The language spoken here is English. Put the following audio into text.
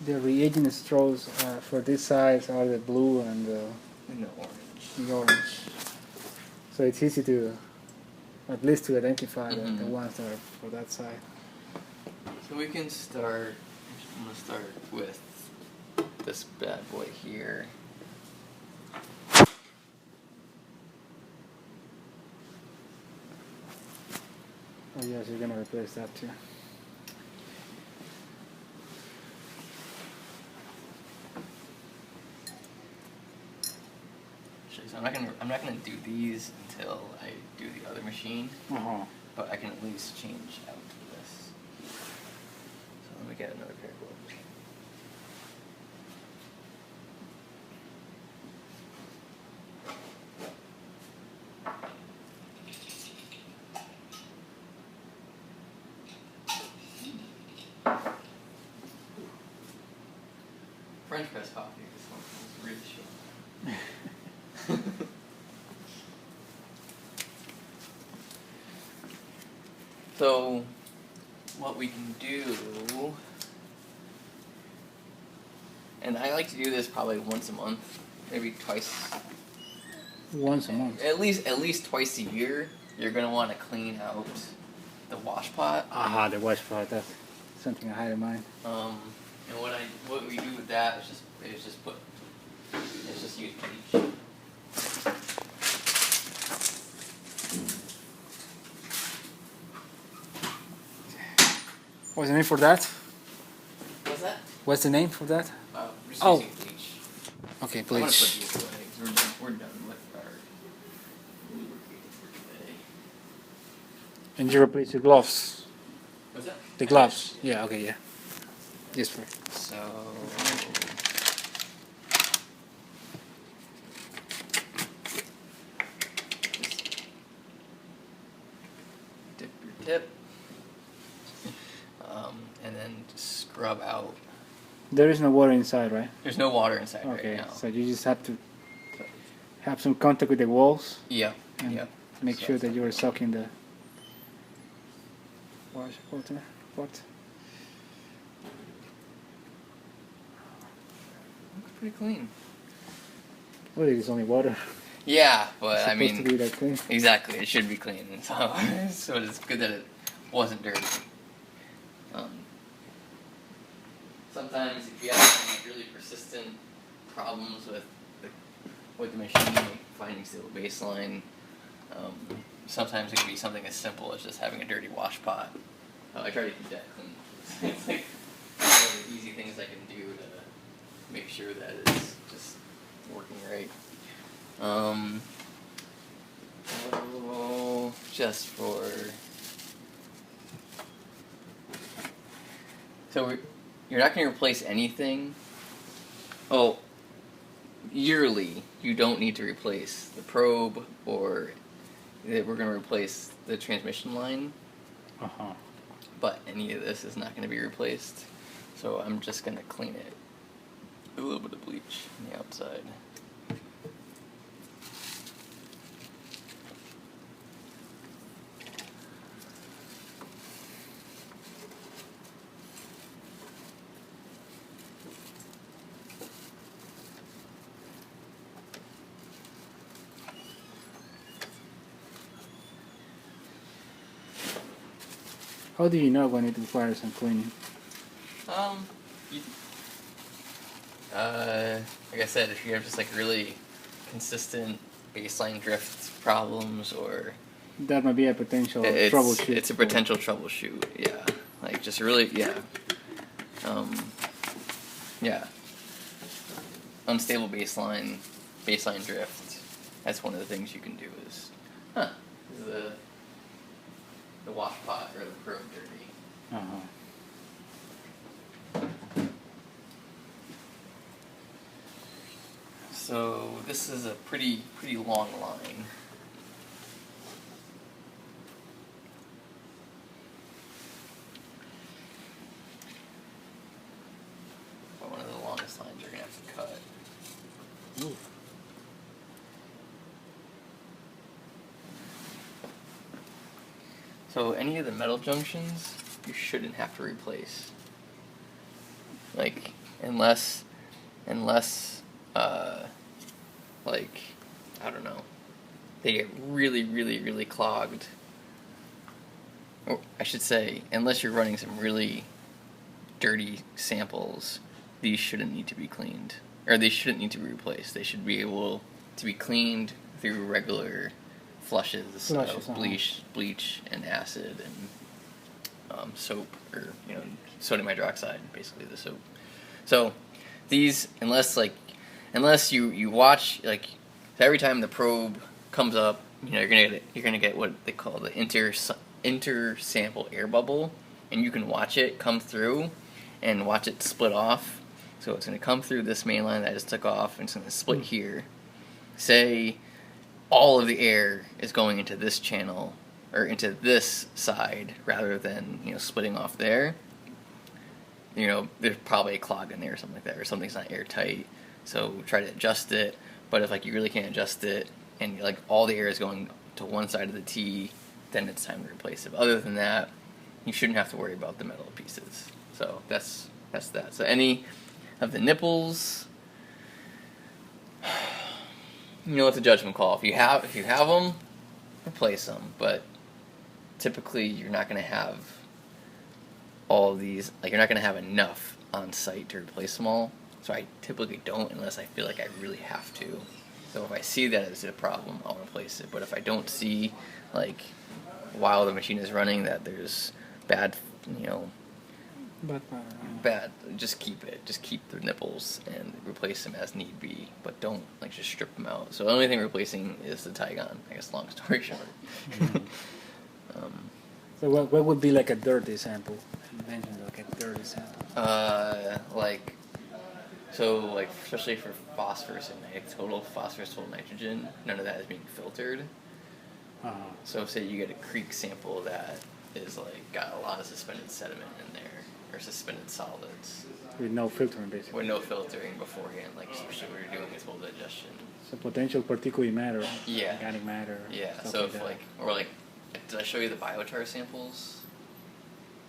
The reagent straws for this size are the blue and the orange. So it's easy to, at least to identify the ones that are for that side. So we can start, I'm going to start with this bad boy here. Oh yes, you're going to replace that too. So I'm not gonna do these until I do the other machine. But I can at least change out this. So let me get another pair of gloves. French press coffee. This one is really short. So, what we can do, and I like to do this probably once a month, maybe twice. Once a month. At least twice a year. You're gonna want to clean out the wash pot. The wash pot. That's something I had in mind. And what we do with that is just use bleach. What's the name for that? What's that? What's the name for that? Just using bleach. Okay, I want to bleach. put these away 'cause we're done with our lubricating for today. And you replace the gloves. What's that? The gloves. Yeah. Okay. Yeah. Yes, for. So. Just dip your tip. And then scrub out. There is no water inside, right? There's no water inside Okay, right now. so you just have to have some contact with the walls. Yeah. And Yeah. make sure that you are soaking the water pot. Looks pretty clean. Well, it is only water. Yeah, but It's I supposed mean, to be that clean. exactly, it should be clean. So, so it's good that it wasn't dirty. Sometimes if you have some really persistent problems with the machine, like finding stable baseline, sometimes it can be something as simple as just having a dirty wash pot. I try to keep that clean. It's like one of the easy things I can do to make sure that it's just working right. Just for... So you're not going to replace anything. Oh, yearly, you don't need to replace the probe, or we're going to replace the transmission line. But any of this is not going to be replaced. So I'm just going to clean it. A little bit of bleach on the outside. How do you know when it requires some cleaning? Like I said, if you have just like really consistent baseline drift problems, or That might be a potential troubleshoot. It's a potential troubleshoot. Yeah, like just really unstable baseline drift. That's one of the things you can do. Is the wash pot or the probe dirty? So this is a pretty long line. But one of the longest lines you're gonna have to cut. Ooh. So any of the metal junctions, you shouldn't have to replace. Like unless like, I don't know, they get really, really, really clogged. Or I should say, unless you're running some really dirty samples, these shouldn't need to be cleaned. Or they shouldn't need to be replaced. They should be able to be cleaned through regular flushes of bleach and acid and soap, or sodium hydroxide, basically the soap. So these, unless you watch, like, every time the probe comes up, you're gonna get what they call the inter-sample air bubble, and you can watch it come through and watch it split off. So it's going to come through this main line that I just took off, and it's going to split here. Say all of the air is going into this channel, or into this side, rather than splitting off there. There's probably a clog in there or something like that, or something's not airtight. So try to adjust it. But if you really can't adjust it, and all the air is going to one side of the T, then it's time to replace it. But other than that, you shouldn't have to worry about the metal pieces. So that's that. So any of the nipples, it's a judgment call. If you have them, replace them. But typically, you're not going to have all of these. You're not going to have enough on site to replace them all. So I typically don't, unless I feel like I really have to. So if I see that as a problem, I'll replace it. But if I don't see, while the machine is running, that there's bad, just keep it. Just keep the nipples and replace them as need be. But don't, just strip them out. So the only thing replacing is the Tygon, I guess, long story short. So what would be a dirty sample? You mentioned a dirty sample. Especially for phosphorus and total nitrogen, none of that is being filtered. So say you get a creek sample that is got a lot of suspended sediment in there, or suspended solids. With no filtering, basically. With no filtering beforehand, especially when you're doing this whole digestion. So potential particulate matter, yeah, organic matter. Yeah. So if did I show you the biochar samples?